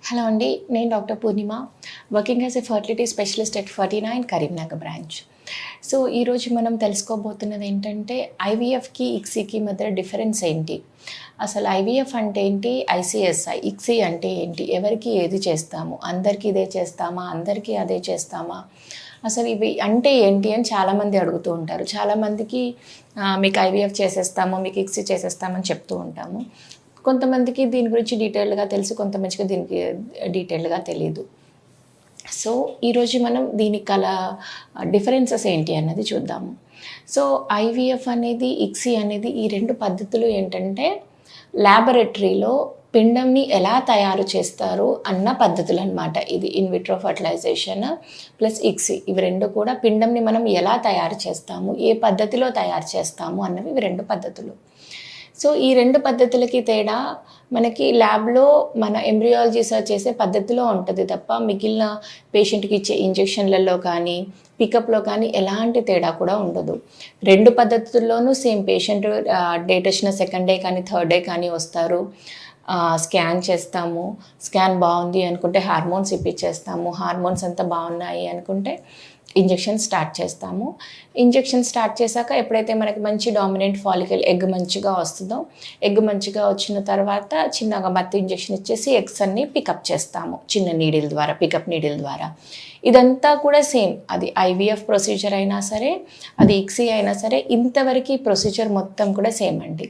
Hello అండి, నేను doctor Purnima, working as a fertility specialist at 49 Karimnagar branch. So ఈరోజు మనం తెలుసుకోబోతున్నది ఏంటంటే ఐవీఎఫ్కి ఇక్సీకి మధ్య డిఫరెన్స్ ఏంటి, అసలు ఐవీఎఫ్ అంటే ఏంటి, ఐసీఎస్ఐ ఇక్సీ అంటే ఏంటి, ఎవరికి ఏది చేస్తాము, అందరికీ ఇదే చేస్తామా, అందరికీ అదే చేస్తామా, అసలు ఇవి అంటే ఏంటి అని చాలామంది అడుగుతూ ఉంటారు. చాలామందికి మీకు ఐవీఎఫ్ చేసేస్తాము, మీకు ఇక్సీ చేసేస్తామని చెప్తూ ఉంటాము. కొంతమందికి దీని గురించి డీటెయిల్గా తెలుసు, కొంతమందికి దీనికి డీటెయిల్గా తెలీదు. సో ఈరోజు మనం దీనికి గల డిఫరెన్సెస్ ఏంటి అన్నది చూద్దాము. సో ఐవీఎఫ్ అనేది, ఇక్సీ అనేది, ఈ రెండు పద్ధతులు ఏంటంటే ల్యాబొరేటరీలో పిండంని ఎలా తయారు చేస్తారు అన్న పద్ధతులు అనమాట. ఇది ఇన్విట్రో ఫర్టిలైజేషన్ ప్లస్ ఇక్సీ, ఇవి రెండు కూడా పిండంని మనం ఎలా తయారు చేస్తాము, ఏ పద్ధతిలో తయారు చేస్తాము అన్నవి ఇవి రెండు పద్ధతులు. సో ఈ రెండు పద్ధతులకి తేడా మనకి ల్యాబ్లో మన ఎంబ్రియాలజీ సర్చ్ చేసే పద్ధతిలో ఉంటుంది తప్ప మిగిలిన పేషెంట్కి ఇచ్చే ఇంజెక్షన్లలో కానీ పికప్లో కానీ ఎలాంటి తేడా కూడా ఉండదు. రెండు పద్ధతుల్లోనూ సేమ్ పేషెంట్ డేట్ వచ్చిన సెకండ్ డే కానీ థర్డ్ డే కానీ వస్తారు. స్కాన్ చేస్తాము, స్కాన్ బాగుంది అనుకుంటే హార్మోన్స్ ఇప్పించేస్తాము, హార్మోన్స్ అంతా బాగున్నాయి అనుకుంటే ఇంజెక్షన్ స్టార్ట్ చేస్తాము. ఇంజెక్షన్ స్టార్ట్ చేశాక ఎప్పుడైతే మనకి మంచి డామినెంట్ ఫాలికల్ ఎగ్ మంచిగా వస్తుందో, ఎగ్ మంచిగా వచ్చిన తర్వాత చిన్నగా మత్తు ఇంజెక్షన్ ఇచ్చేసి ఎగ్స్ అన్ని పికప్ చేస్తాము చిన్న నీడిల్ ద్వారా, పికప్ నీడిల్ ద్వారా. ఇదంతా కూడా సేమ్, అది ఐవీఎఫ్ ప్రొసీజర్ అయినా సరే, అది ఇక్సీ అయినా సరే, ఇంతవరకు ప్రొసీజర్ మొత్తం కూడా సేమ్ అండి.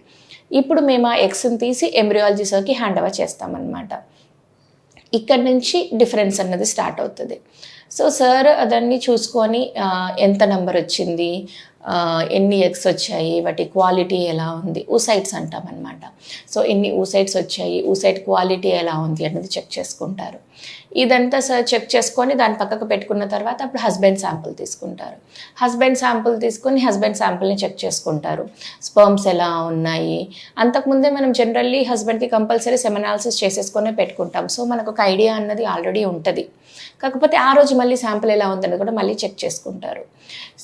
ఇప్పుడు మేము ఆ ఎగ్స్ని తీసి ఎంబ్రియాలజీ సర్కి హ్యాండ్ ఓవర్ చేస్తామన్నమాట. ఇక్కడ నుంచి డిఫరెన్స్ అన్నది స్టార్ట్ అవుతుంది. సో సార్ అదన్నీ చూసుకొని ఎంత నెంబర్ వచ్చింది, ఎన్ని ఎగ్స్ వచ్చాయి, వాటి క్వాలిటీ ఎలా ఉంది, ఊసైట్స్ అంటామన్నమాట. సో ఎన్ని ఊసైట్స్ వచ్చాయి, ఊసైట్ క్వాలిటీ ఎలా ఉంది అన్నది చెక్ చేసుకుంటారు. ఇదంతా సార్ చెక్ చేసుకొని దాని పక్కకు పెట్టుకున్న తర్వాత అప్పుడు హస్బెండ్ శాంపుల్ తీసుకుంటారు. హస్బెండ్ శాంపుల్ తీసుకొని హస్బెండ్ శాంపుల్ని చెక్ చేసుకుంటారు, స్పర్మ్స్ ఎలా ఉన్నాయి. అంతకుముందే మనం జనరల్లీ హస్బెండ్కి కంపల్సరీ సెమెనాలిసిస్ చేసేసుకొని పెట్టుకుంటాం. సో మనకు ఒక ఐడియా అన్నది ఆల్రెడీ ఉంటుంది. కాకపోతే ఆ రోజు మళ్ళీ శాంపుల్ ఎలా ఉందన్నది కూడా మళ్ళీ చెక్ చేసుకుంటారు.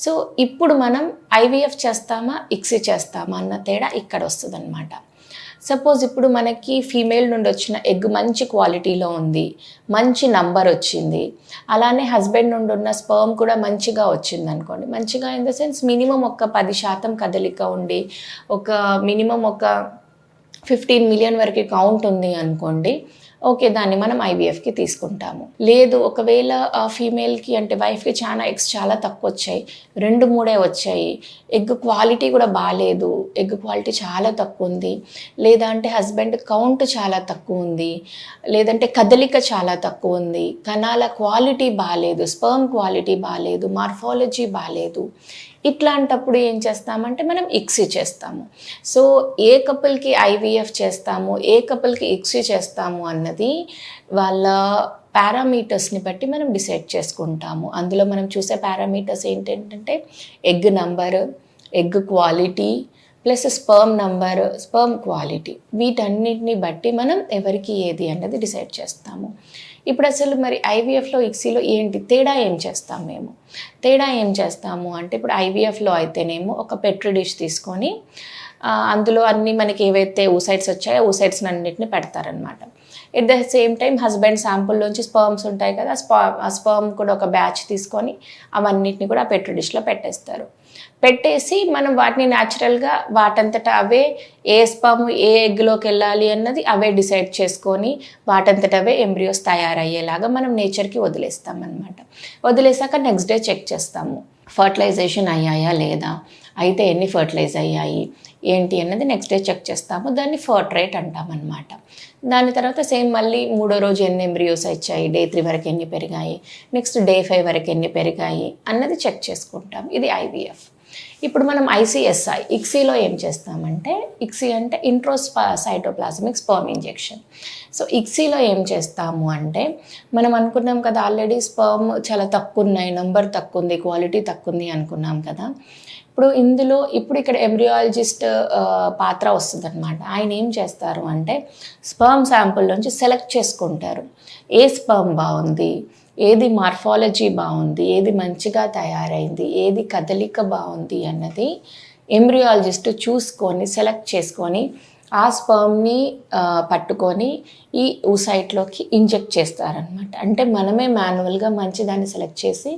సో ఇప్పుడు మనం ఐవీఎఫ్ చేస్తామా, ఇక్సీ చేస్తామా అన్న తేడా ఇక్కడ వస్తుంది అనమాట. సపోజ్ ఇప్పుడు మనకి ఫీమేల్ నుండి వచ్చిన ఎగ్ మంచి క్వాలిటీలో ఉంది, మంచి నంబర్ వచ్చింది, అలానే హస్బెండ్ నుండి ఉన్న స్పర్మ్ కూడా మంచిగా వచ్చింది అనుకోండి. మంచిగా ఇన్ ద సెన్స్ మినిమం ఒక 10% కదలిక ఉండి, ఒక మినిమం ఒక 15 మిలియన్ వరకు కౌంట్ ఉంది అనుకోండి, ఓకే, దాన్ని మనం ఐవీఎఫ్కి తీసుకుంటాము. లేదు, ఒకవేళ ఫీమేల్కి అంటే వైఫ్కి ఎగ్స్ చాలా తక్కువ వచ్చాయి, 2-3 వచ్చాయి, ఎగ్ క్వాలిటీ కూడా బాగాలేదు, ఎగ్ క్వాలిటీ చాలా తక్కువ ఉంది, లేదా అంటే హస్బెండ్ కౌంట్ చాలా తక్కువ ఉంది, లేదంటే కదలిక చాలా తక్కువ ఉంది, కణాల క్వాలిటీ బాగాలేదు, స్పర్మ్ క్వాలిటీ బాగాలేదు, మార్ఫాలజీ బాగాలేదు, ఇట్లాంటప్పుడు ఏం చేస్తామంటే మనం ఇక్సీ చేస్తాము. సో ఏ కపుల్కి ఐవీఎఫ్ చేస్తాము, ఏ కపుల్కి ఇక్సీ చేస్తాము అన్నది వాళ్ళ పారామీటర్స్ని బట్టి మనం డిసైడ్ చేసుకుంటాము. అందులో మనం చూసే పారామీటర్స్ ఏంటంటే egg number, egg quality plus sperm number, sperm quality, వీటన్నిటిని బట్టి మనం ఎవరికి ఏది అన్నది డిసైడ్ చేస్తాము. ఇప్పుడు అసలు మరి ఐవీఎఫ్లో ఇక్సీలో ఏంటి తేడా, ఏం చేస్తాం మేము, తేడా ఏం చేస్తాము అంటే ఇప్పుడు ఐవీఎఫ్లో అయితేనేమో ఒక పెట్రీ డిష్ తీసుకొని అందులో అన్నీ మనకి ఏవైతే ఊసైట్స్ వచ్చాయో ఊసైట్స్ అన్నిటిని పెడతారనమాట. At the same time husband శాంపుల్లోంచి స్పర్మ్స్ ఉంటాయి కదా, ఆ స్పర్మ్ కూడా ఒక బ్యాచ్ తీసుకొని అవన్నిటిని కూడా పెట్రీ డిష్లో పెట్టేస్తారు. పెట్టేసి మనం వాటిని న్యాచురల్గా వాటంతటా అవే ఏ స్పర్మ్ ఏ ఎగ్లోకి వెళ్ళాలి అన్నది అవే డిసైడ్ చేసుకొని వాటంతట అవే ఎంబ్రియోస్ తయారయ్యేలాగా మనం నేచర్కి వదిలేస్తాం అనమాట. వదిలేసాక నెక్స్ట్ డే చెక్ చేస్తాము, ఫర్టిలైజేషన్ అయ్యాయా లేదా, అయితే ఎన్ని ఫర్టిలైజ్ అయ్యాయి ఏంటి అన్నది నెక్స్ట్ డే చెక్ చేస్తాము. దాన్ని ఫర్ట్ రేట్ అంటామన్నమాట. దాని తర్వాత సేమ్ మళ్ళీ 3వ రోజు ఎన్ని ఎంబ్రియోస్ వచ్చాయి, డే 3 వరకు ఎన్ని పెరిగాయి, నెక్స్ట్ డే 5 వరకు ఎన్ని పెరిగాయి అన్నది చెక్ చేసుకుంటాం. ఇది ఐవీఎఫ్. ఇప్పుడు మనం ఐసీఎస్ఐ ఇక్సీలో ఏం చేస్తామంటే, ఇక్సీ అంటే ఇంట్రోసైటోప్లాస్మిక్ స్పర్మ్ ఇంజెక్షన్. సో ఇక్సీలో ఏం చేస్తాము అంటే, మనం అనుకున్నాం కదా ఆల్రెడీ స్పర్మ్ చాలా తక్కువ ఉన్నాయి, నంబర్ తక్కువ ఉంది, క్వాలిటీ తక్కువ ఉంది అనుకున్నాం కదా. ఇప్పుడు ఇక్కడ ఎంబ్రియాలజిస్ట్ పాత్ర వస్తుంది అనమాట. ఆయన ఏం చేస్తారు అంటే స్పర్మ్ శాంపుల్లోంచి సెలెక్ట్ చేసుకుంటారు, ఏ స్పర్మ్ బాగుంది, ఏది మార్ఫాలజీ బాగుంది, ఏది మంచిగా తయారైంది, ఏది కదలిక బాగుంది అన్నది ఎంబ్రియాలజిస్ట్ చూసుకొని సెలెక్ట్ చేసుకొని ఆ స్పర్మ్ని పట్టుకొని ఈ ఊసైట్లోకి ఇంజెక్ట్ చేస్తారనమాట. అంటే మనమే మాన్యువల్గా మంచిదాన్ని సెలెక్ట్ చేసి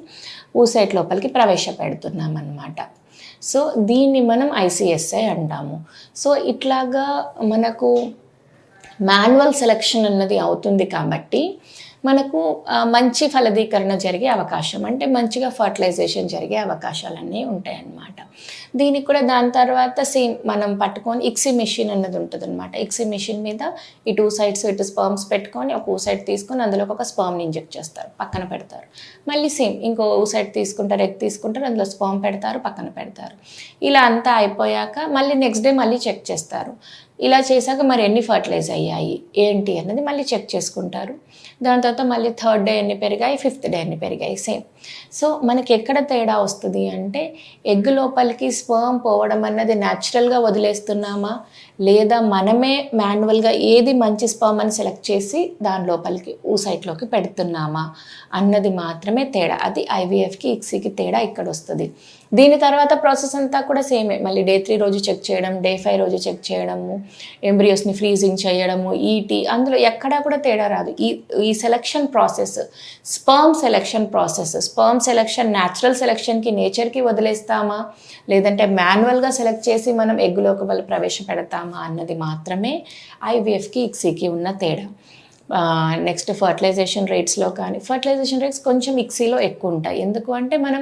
ఊసైట్ లోపలికి ప్రవేశపెడుతున్నాం అన్నమాట. సో దీన్ని మనం ఐసిఎస్ఐ అంటాము. సో ఇట్లాగా మనకు మాన్యువల్ సెలెక్షన్ అన్నది అవుతుంది కాబట్టి మనకు మంచి ఫలదీకరణ జరిగే అవకాశం, అంటే మంచిగా ఫర్టిలైజేషన్ జరిగే అవకాశాలన్నీ ఉంటాయన్నమాట. దీనికి కూడా దాని తర్వాత సేమ్ మనం పట్టుకొని ఇక్సీ మెషిన్ అన్నది ఉంటుంది అనమాట. ఇక్సీ మెషిన్ మీద ఈ 2 సైడ్స్ ఇటు స్పర్మ్స్ పెట్టుకొని ఒక సైడ్ తీసుకొని అందులోకి ఒక స్పర్మ్ని ఇంజెక్ట్ చేస్తారు, పక్కన పెడతారు. మళ్ళీ సేమ్ ఇంకో సైడ్ తీసుకుంటారు, ఎగ్ తీసుకుంటారు, అందులో స్పర్మ్ పెడతారు, పక్కన పెడతారు. ఇలా అంతా అయిపోయాక మళ్ళీ నెక్స్ట్ డే మళ్ళీ చెక్ చేస్తారు. ఇలా చేశాక మరి ఎన్ని ఫర్టిలైజ్ అయ్యాయి ఏంటి అన్నది మళ్ళీ చెక్ చేసుకుంటారు. దాని తర్వాత మళ్ళీ 3rd డే ఎన్ని పెరిగాయి, 5th డే ఎన్ని పెరిగాయి, సేమ్. సో మనకి ఎక్కడ తేడా వస్తుంది అంటే ఎగ్ లోపలికి స్పర్మ్ పోవడం అన్నది న్యాచురల్గా వదిలేస్తున్నామా, లేదా మనమే మాన్యువల్గా ఏది మంచి స్పర్మ్ అని సెలెక్ట్ చేసి దాని లోపలికి ఊసైట్లోకి పెడుతున్నామా అన్నది మాత్రమే తేడా. అది ఐవీఎఫ్కి ఇక్సీకి తేడా ఇక్కడ వస్తుంది. దీని తర్వాత ప్రాసెస్ అంతా కూడా సేమే. మళ్ళీ డే 3 రోజు చెక్ చేయడం, డే 5 రోజు చెక్ చేయడము, ఎంబ్రియోస్ని ఫ్రీజింగ్ చేయడము, ఈటీ, అందులో ఎక్కడా కూడా తేడా రాదు. ఈ selection process sperm selection natural సెలక్షన్కి నేచర్కి వదిలేస్తామా, లేదంటే మాన్యువల్గా సెలెక్ట్ చేసి మనం ఎగ్గులోకి వాళ్ళు ప్రవేశపెడతామా అన్నది మాత్రమే ఐవీఎఫ్కి ఇక్సీకి ఉన్న తేడా. నెక్స్ట్ ఫర్టిలైజేషన్ రేట్స్లో కానీ, ఫర్టిలైజేషన్ రేట్స్ కొంచెం ఇక్సీలో ఎక్కువ ఉంటాయి. ఎందుకు అంటే మనం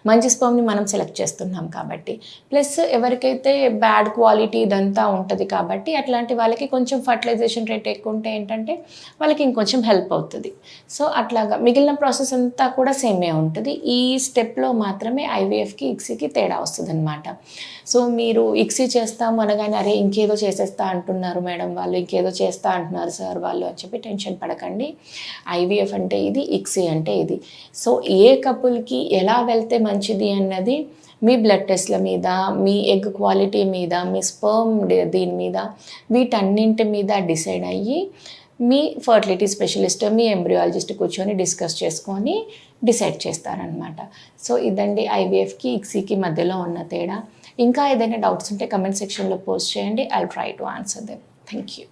మంచి స్పర్మ్ని మనం సెలెక్ట్ చేస్తున్నాం కాబట్టి, ప్లస్ ఎవరికైతే బ్యాడ్ క్వాలిటీ ఇదంతా ఉంటుంది కాబట్టి అట్లాంటి వాళ్ళకి కొంచెం ఫర్టిలైజేషన్ రేట్ ఎక్కువ ఉంటే ఏంటంటే వాళ్ళకి ఇంకొంచెం హెల్ప్ అవుతుంది. సో అట్లాగా మిగిలిన ప్రాసెస్ అంతా కూడా సేమే ఉంటుంది. ఈ స్టెప్లో మాత్రమే ఐవీఎఫ్కి ఇక్సీకి తేడా వస్తుంది అనమాట. సో మీరు ఇక్సీ చేస్తాము అనగానే అరే ఇంకేదో చేసేస్తా అంటున్నారు మేడం వాళ్ళు, ఇంకేదో చేస్తా అంటున్నారు సార్ వాళ్ళు అని చెప్పి టెన్షన్ పడకండి. ఐవీఎఫ్ అంటే ఇది, ఇక్సీ అంటే ఇది. సో ఏ కపుల్కి ఎలా వెళ్తే మంచిది అన్నది మీ బ్లడ్ టెస్ట్ల మీద, మీ ఎగ్ క్వాలిటీ మీద, మీ స్పర్మ్ దీని మీద, వీటన్నింటి మీద డిసైడ్ అయ్యి మీ ఫర్టిలిటీ స్పెషలిస్ట్, మీ ఎంబ్రియాలజిస్ట్ కూర్చొని డిస్కస్ చేసుకొని డిసైడ్ చేస్తారనమాట. సో ఇదండి ఐవీఎఫ్కి ఇక్సీకి మధ్యలో ఉన్న తేడా. ఇంకా ఏదైనా డౌట్స్ ఉంటే కమెంట్ సెక్షన్లో పోస్ట్ చేయండి. I'll try to answer them. Thank you.